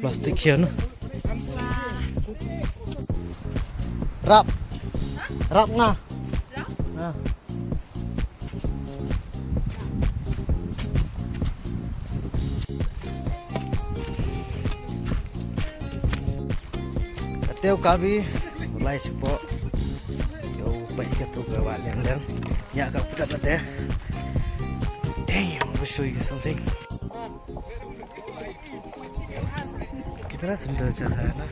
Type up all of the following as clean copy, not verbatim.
plastik here, no? Rap nga. Nah. Tiêu cá bi lại po yo bai ka to ga wahniangleng ya ka putat ate. Damn, I will show you something. कितना सुंदर जगह है ना.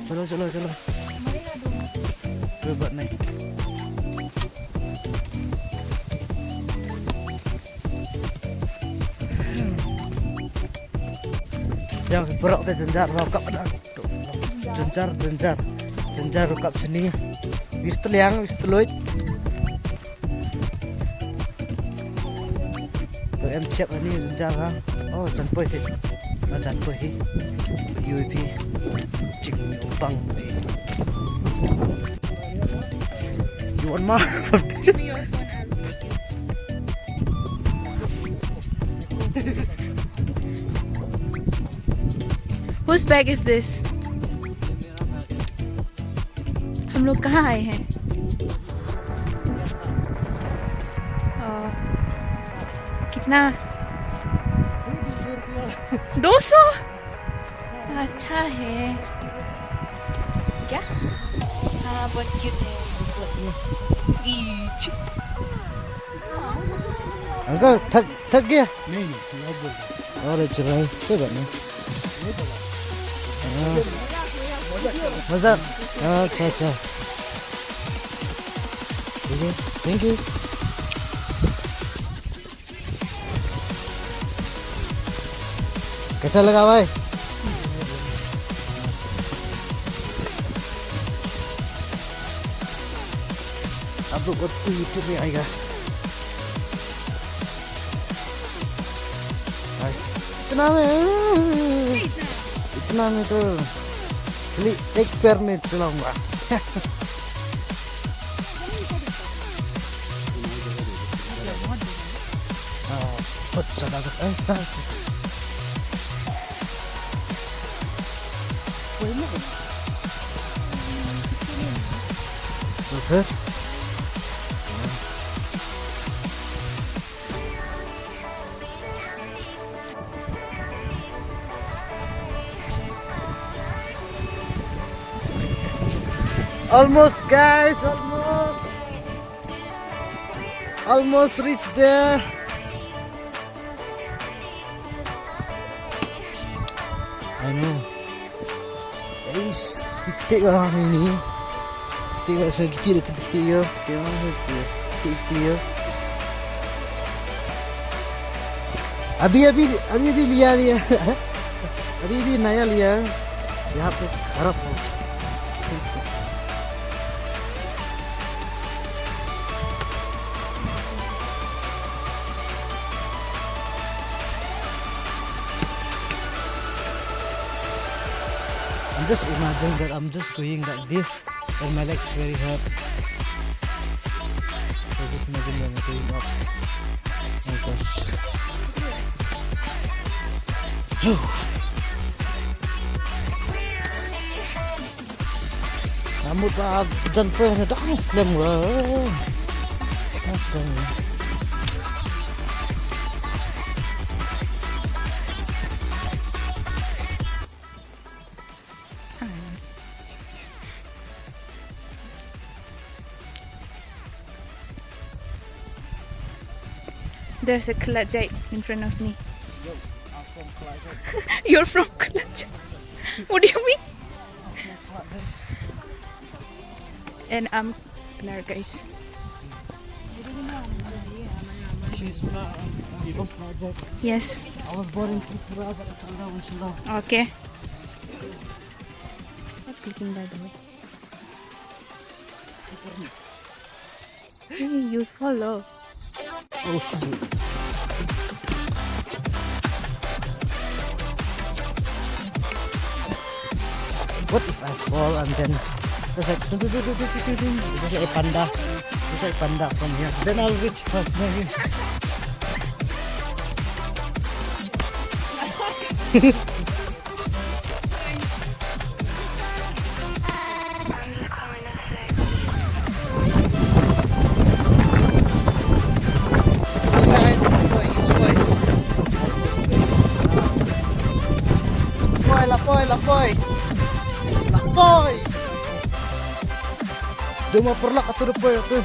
चलो चलो चलो कोई बात नहीं. Jangan berok ke jenjar rokap ada. Jenjar rokap sini. Wis teliang, wis teluit. Tụi em chép ở đây jenjar ha. Oh, chân pei thì. Nó chân pei. UAP. Chỉnh bằng. You want more from this? Whose bag is this? हम लोग कहाँ आए हैं? कितना? 200? अच्छा है. क्या? हाँ बहुत क्यूट है. अंकल थक गया? नहीं बोल. और चल रहा है कोई बात नहीं. मजा. अच्छा ठीक है, थैंक यू. कैसा लगा भाई? आप लोग को यूट्यूब में आएगा. इतना में तो खाली एक पैर में चलाऊंगा. बहुत ज्यादा फिर almost guys, almost reached there. I know. Guys, kita hari ini kita sedikit ya. अभी लिया अभी भी नया लिया. यहाँ पे खराब हो. Just imagine that I'm just going like this and my legs very hurt. So just imagine when I'm going up. Oh my gosh. Rambut dyan po na dakas lang wow. Dakas lang. There's a klet in front of me. Yo, I'm from Klet. You're from Klet. What do you mean? And I'm popular, guys. She's not project. Yes. I was born in Tripura, but I found out when she left. Okay. What clicking, by the way? Hey, you follow. Oh shit. What if I fall and then just like just like a panda, just like panda from here. Then I'll reach first maybe. Lapoy! Duma perlak atau depoy tu.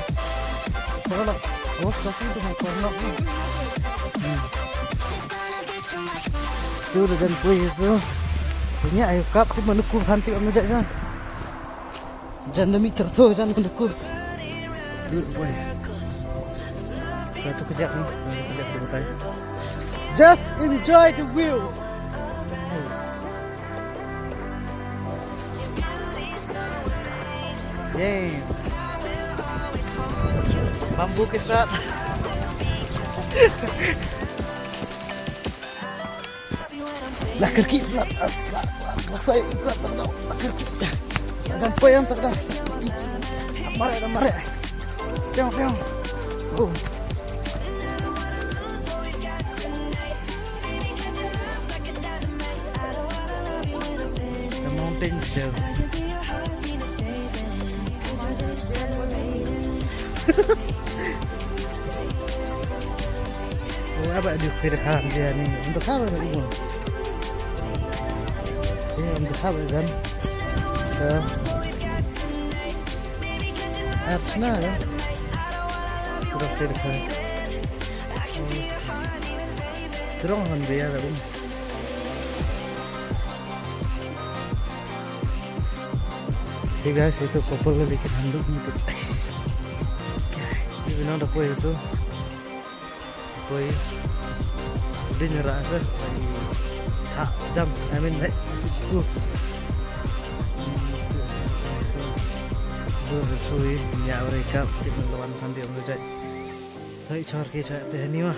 Perlak. Awas kaki duma perlak. Tu dengan poy itu. Punya ayo kap tu menuku santi amajak sana. Jangan demi tertu jangan menuku. Tu poy. Satu kejap ni. Kejap dulu kali. Just enjoy the view. Yay! Bambu kesat. Lah kaki pula asal. Lah kaki pula terdau. Lah kaki. Sampai yang terdau. Mare. Piong. Oh. The mountains there. Apa dia kira dia ni untuk apa ni? Dia untuk apa kan? Apsna ya. Sudah kira. Terong kan dia ada. Si guys itu couple lagi bikin handuk ni tu. Ini benar dah poy itu. Poy. Dia nyerah ke? Tak jam. I mean like tu. Bersuai minyak mereka. Kita lawan sandi orang jai. Tapi cakap kisah teh ni mah.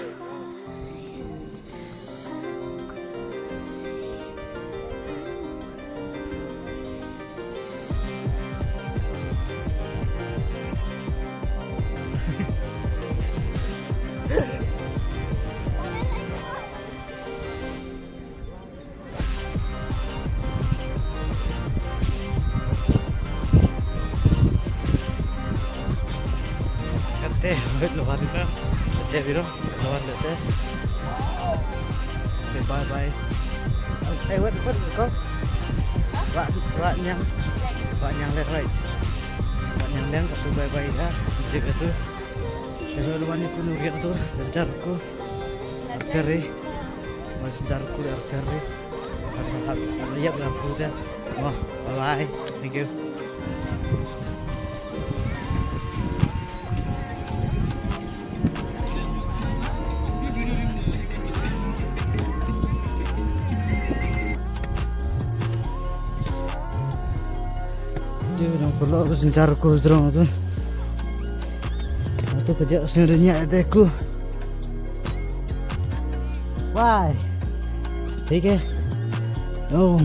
Wait, lawan ka. Ate, biro. Lawan ate. Say bye-bye. Hey, what is it called? Wahniangleng, right? Wahniangleng, katu bye-bye lah. Jaga tu. Besok lawan ni penuh dia tu. Jancarku. Arkari. Mas jancarku di arkari. Iya, lampu dia. Oh, bye-bye. Thank you. Dia nak perlu aku sencar aku sedang tu. Aku kerja sebenarnya ada aku. Why? Take it. No.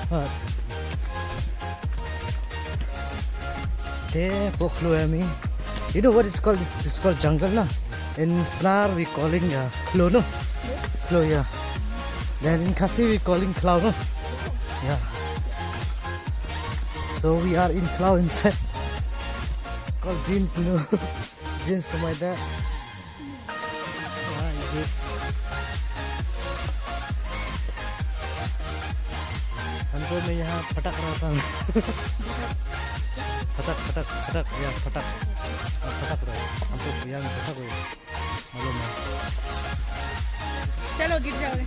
What? There, Pokloami. You know what it's called? It's called jungle, na? In Plar we calling Klo, no? Klo, yeah. Then in Khasi we calling Klau, no? Yeah. So we are in Klau inside. Called jeans, you know. Jeans for my dad. Yes. हमको मैं यहाँ फटक रहा था फटक या फटक रहे हमको यहाँ में फटक हुए मालूम है चलो गिर जाओगे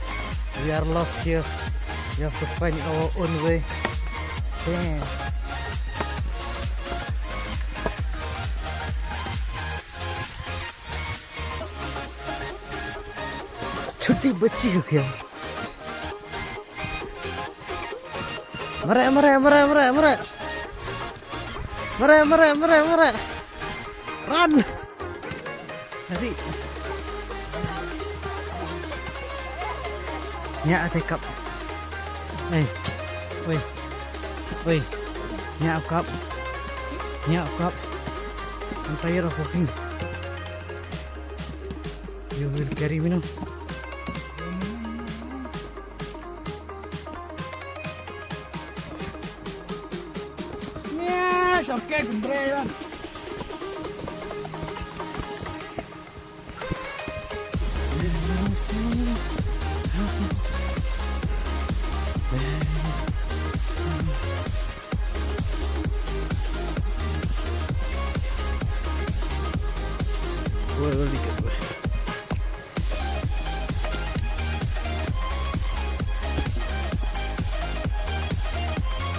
we are lost here we have to find our own way damn छुट्टी बच्ची हो गया मरे run lari nhạ thầy cặp này ôi nhạ cặp I'm tired of walking you will carry me now Oke, gembrean.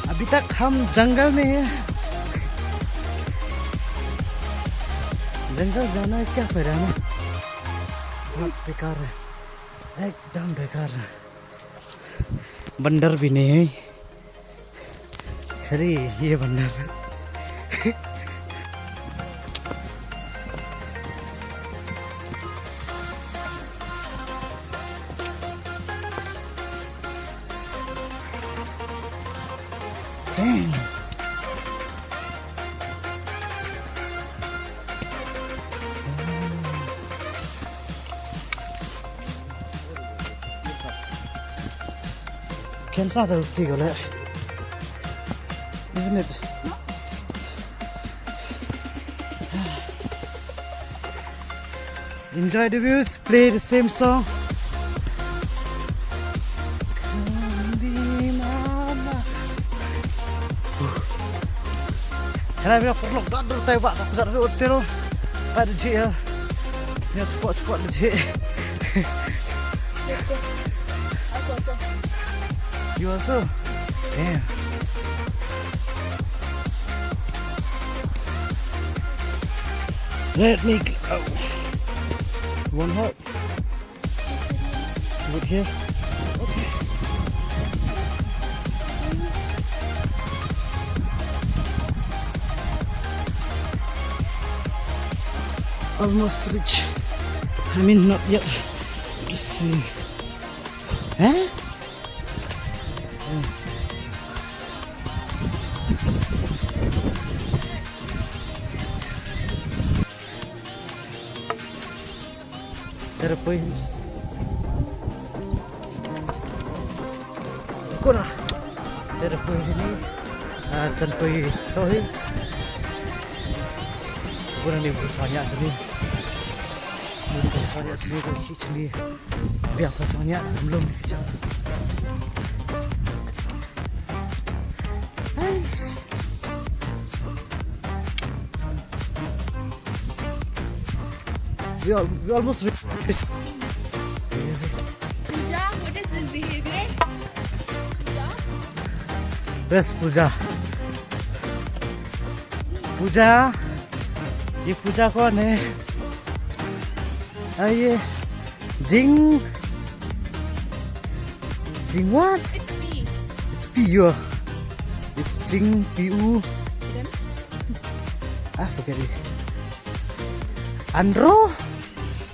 अभी तक हम जंगल में हैं जंगल जाना है क्या फायदा है बहुत बेकार है एकदम बेकार है बंदर भी नहीं है खरी ये बंदर है Dang. Can't the tiggle, isn't it? Enjoy the views, play the same song. Karena bila perlu gaduh tembak tak besar dulu hotel ada je ya. Ni spot je. You also? Damn. Let me go. One hot. Good here. Okay. Almost reach. I mean, not yet. Just saying. Huh? Terpoi. Kuna. Terpoi ini. Terpoi. Sorry. Kuna ni bersoalnya sini. Bersoalnya sini tu sini. Biar bersoalnya belum dikejar. We almost reached. Pooja, what is this behavior? Pooja? Best Pooja. Pooja. ये पूजा कौन है? ये Jing what? It's me. It's Pyngngad. It's Jing pynphuh. I forget it. Andro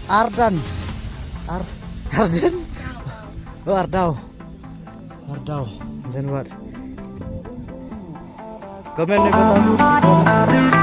Ardan Ardan oh Ardau and then what kmen nih kata